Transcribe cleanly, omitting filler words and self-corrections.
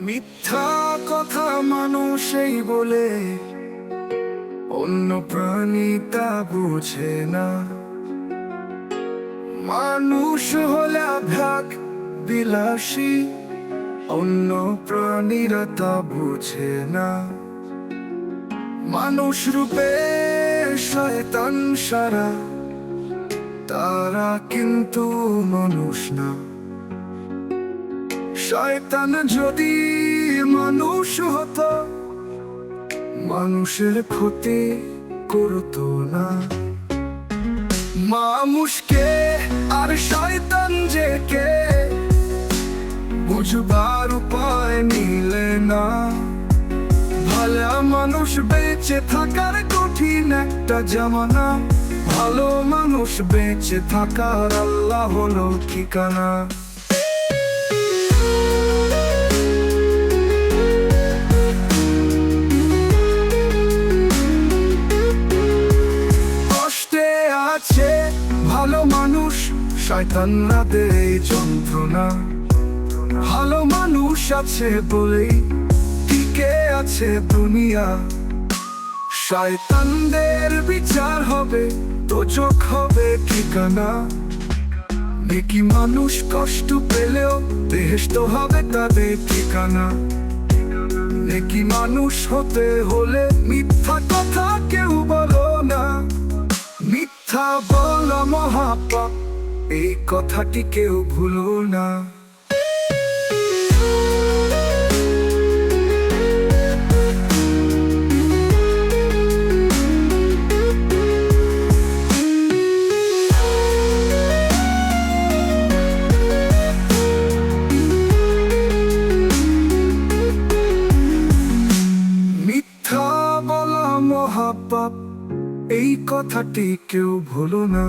মিথ্যা কথা মানুষই বলে, অন্য প্রাণী তা বুঝে না। মানুষ হলে ভাগ বিলাসী, অন্য প্রাণীরা তা বুঝে না। মানুষ রূপে শয়তান সারা, তারা কিন্তু মানুষ না। শয়তান যদি মানুষ হতো, মানুষের ক্ষতি করতো না। মানুষকে আর শয়তান যে কে, বুঝবার উপায় মিলে না। ভালো মানুষ বেঁচে থাকার কঠিন একটা জামানা, ভালো মানুষ বেঁচে থাকার আল্লাহ হলো ঠিকানা। কষ্টে আছে ভালো মানুষ, শয়তানরা দেয় যন্ত্রণা। ভালো মানুষ আছে বলেই টিকে আছে দুনিয়া। শয়তানদের বিচার হবে, তো চোখ হবে ঠিকানা। নেকি মানুষ কষ্ট পেলেও বেহেশত হবে তাদের ঠিকানা। নেকি মানুষ হতে হলে মিথ্যা কথা কেউ বলো না। মিথ্যা বলা মহাপাপ, এই কথাটি কেউ ভুলো না। মিথ্যা বলা মহাপাপ, এই কথাটি কেউ ভুলো না।